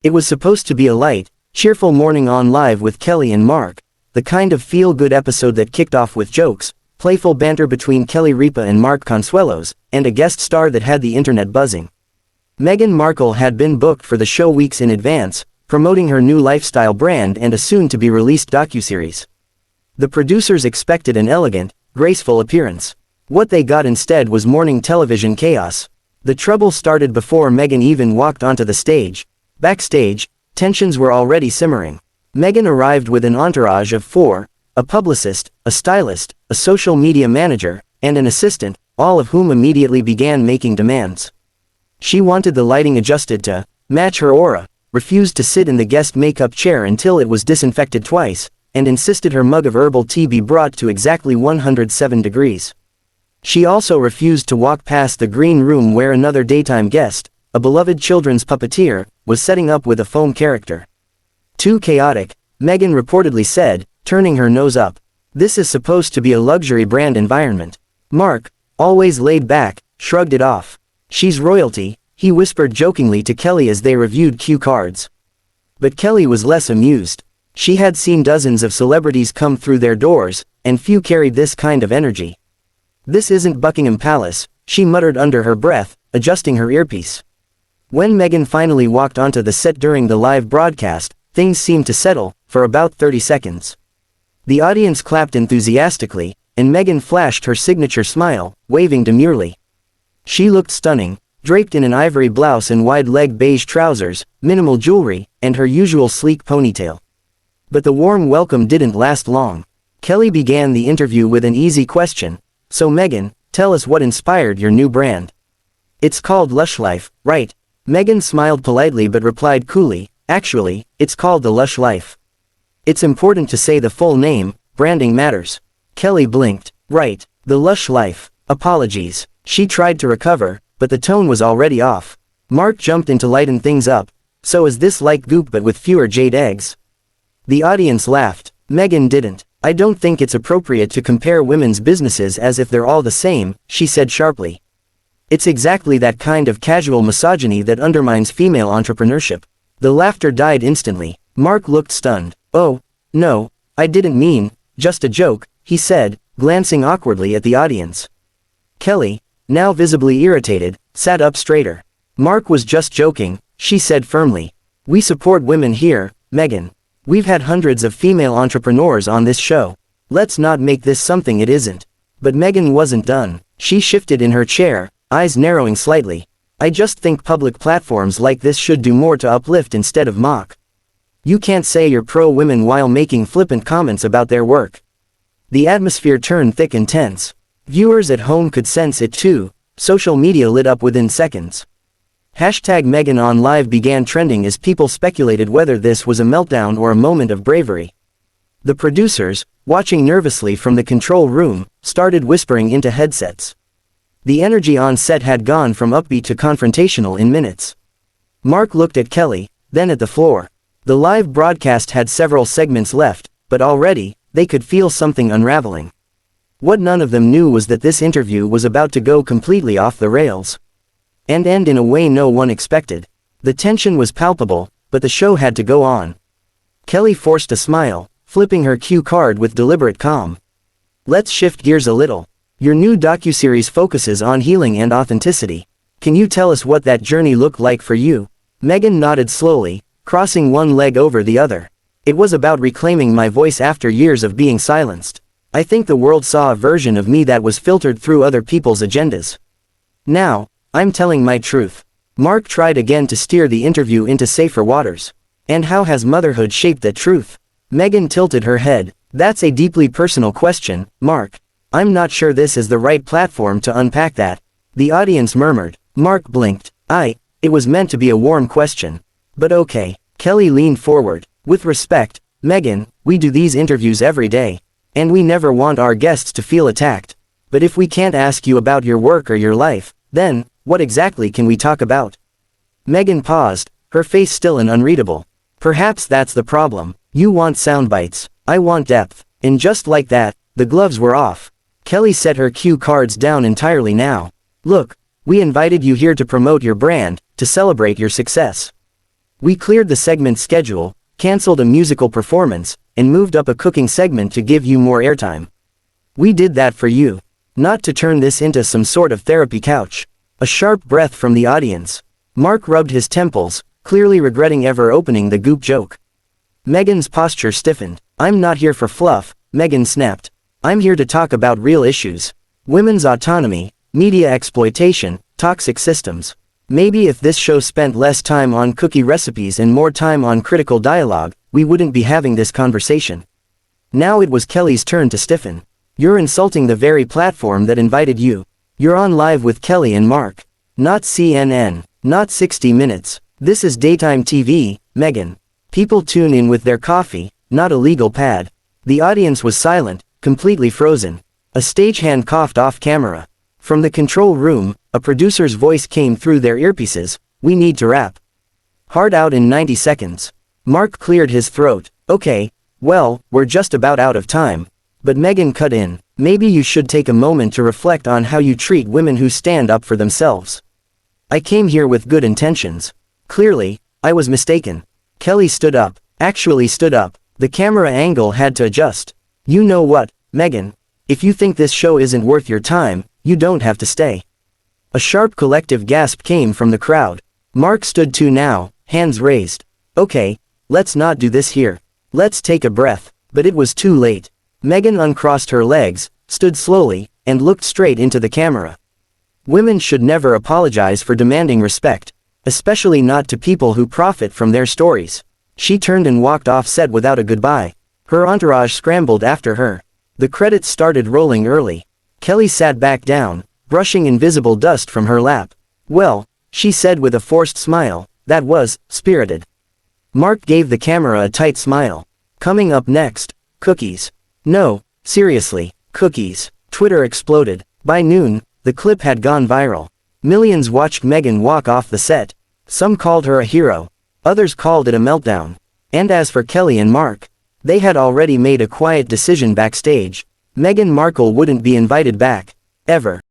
It was supposed to be a light, cheerful morning on Live with Kelly and Mark, the kind of feel-good episode that kicked off with jokes, playful banter between Kelly Ripa and Mark Consuelos, and a guest star that had the internet buzzing. Meghan Markle had been booked for the show weeks in advance, promoting her new lifestyle brand and a soon-to-be-released docuseries. The producers expected an elegant, graceful appearance. What they got instead was morning television chaos. The trouble started before Meghan even walked onto the stage. Backstage, tensions were already simmering. Meghan arrived with an entourage of 4, a publicist, a stylist, a social media manager, and an assistant, all of whom immediately began making demands. She wanted the lighting adjusted to match her aura, refused to sit in the guest makeup chair until it was disinfected twice, and insisted her mug of herbal tea be brought to exactly 107 degrees. She also refused to walk past the green room where another daytime guest, a beloved children's puppeteer, was setting up with a foam character. Too chaotic, Meghan reportedly said, turning her nose up. This is supposed to be a luxury brand environment. Mark, always laid back, shrugged it off. She's royalty, he whispered jokingly to Kelly as they reviewed cue cards. But Kelly was less amused. She had seen dozens of celebrities come through their doors, and few carried this kind of energy. This isn't Buckingham Palace, she muttered under her breath, adjusting her earpiece. When Meghan finally walked onto the set during the live broadcast, things seemed to settle, for about 30 seconds. The audience clapped enthusiastically, and Meghan flashed her signature smile, waving demurely. She looked stunning, draped in an ivory blouse and wide-leg beige trousers, minimal jewelry, and her usual sleek ponytail. But the warm welcome didn't last long. Kelly began the interview with an easy question. So Meghan, tell us what inspired your new brand. It's called Lush Life, right? Meghan smiled politely but replied coolly, actually, it's called the Lush Life. It's important to say the full name, branding matters. Kelly blinked. Right, the Lush Life. Apologies. She tried to recover, but the tone was already off. Mark jumped in to lighten things up. So is this like Goop but with fewer jade eggs? The audience laughed. Meghan didn't. I don't think it's appropriate to compare women's businesses as if they're all the same, she said sharply. It's exactly that kind of casual misogyny that undermines female entrepreneurship. The laughter died instantly. Mark looked stunned. Oh, no, I didn't mean, just a joke, he said, glancing awkwardly at the audience. Kelly, now visibly irritated, sat up straighter. Mark was just joking, she said firmly. We support women here, Meghan. We've had hundreds of female entrepreneurs on this show. Let's not make this something it isn't. But Meghan wasn't done. She shifted in her chair, eyes narrowing slightly. I just think public platforms like this should do more to uplift instead of mock. You can't say you're pro-women while making flippant comments about their work. The atmosphere turned thick and tense. Viewers at home could sense it too. Social media lit up within seconds. #Meghan on Live began trending as people speculated whether this was a meltdown or a moment of bravery. The producers, watching nervously from the control room, started whispering into headsets. The energy on set had gone from upbeat to confrontational in minutes. Mark looked at Kelly, then at the floor. The live broadcast had several segments left, but already, they could feel something unraveling. What none of them knew was that this interview was about to go completely off the rails. And end in a way no one expected. The tension was palpable, but the show had to go on. Kelly forced a smile, flipping her cue card with deliberate calm. Let's shift gears a little. Your new docuseries focuses on healing and authenticity. Can you tell us what that journey looked like for you? Meghan nodded slowly, crossing one leg over the other. It was about reclaiming my voice after years of being silenced. I think the world saw a version of me that was filtered through other people's agendas. Now, I'm telling my truth. Mark tried again to steer the interview into safer waters. And how has motherhood shaped that truth? Meghan tilted her head. That's a deeply personal question, Mark. I'm not sure this is the right platform to unpack that. The audience murmured. Mark blinked. It was meant to be a warm question. But okay. Kelly leaned forward. With respect, Meghan, we do these interviews every day. And we never want our guests to feel attacked. But if we can't ask you about your work or your life, then, what exactly can we talk about? Meghan paused, her face still and unreadable. Perhaps that's the problem. You want sound bites. I want depth. And just like that, the gloves were off. Kelly set her cue cards down entirely now. Look, we invited you here to promote your brand, to celebrate your success. We cleared the segment schedule, cancelled a musical performance, and moved up a cooking segment to give you more airtime. We did that for you. Not to turn this into some sort of therapy couch. A sharp breath from the audience. Mark rubbed his temples, clearly regretting ever opening the goop joke. Meghan's posture stiffened. I'm not here for fluff, Meghan snapped. I'm here to talk about real issues. Women's autonomy, media exploitation, toxic systems. Maybe if this show spent less time on cookie recipes and more time on critical dialogue, we wouldn't be having this conversation. Now it was Kelly's turn to stiffen. You're insulting the very platform that invited you. You're on live with Kelly and Mark. Not CNN, not 60 Minutes. This is daytime TV, Meghan. People tune in with their coffee, not a legal pad. The audience was silent, completely frozen. A stagehand coughed off camera. From the control room, a producer's voice came through their earpieces. We need to wrap. Hard out in 90 seconds. Mark cleared his throat. Okay, well, we're just about out of time. But Meghan cut in. Maybe you should take a moment to reflect on how you treat women who stand up for themselves. I came here with good intentions. Clearly, I was mistaken. Kelly stood up. Actually stood up. The camera angle had to adjust. You know what, Meghan? If you think this show isn't worth your time, you don't have to stay. A sharp collective gasp came from the crowd. Mark stood too now, hands raised. Okay, let's not do this here. Let's take a breath. But it was too late. Meghan uncrossed her legs, stood slowly, and looked straight into the camera. Women should never apologize for demanding respect, especially not to people who profit from their stories. She turned and walked off set without a goodbye. Her entourage scrambled after her. The credits started rolling early. Kelly sat back down, brushing invisible dust from her lap. Well, she said with a forced smile, that was spirited. Mark gave the camera a tight smile. Coming up next, cookies. No, seriously, cookies. Twitter exploded. By noon, the clip had gone viral. Millions watched Meghan walk off the set. Some called her a hero. Others called it a meltdown. And as for Kelly and Mark, they had already made a quiet decision backstage. Meghan Markle wouldn't be invited back. Ever.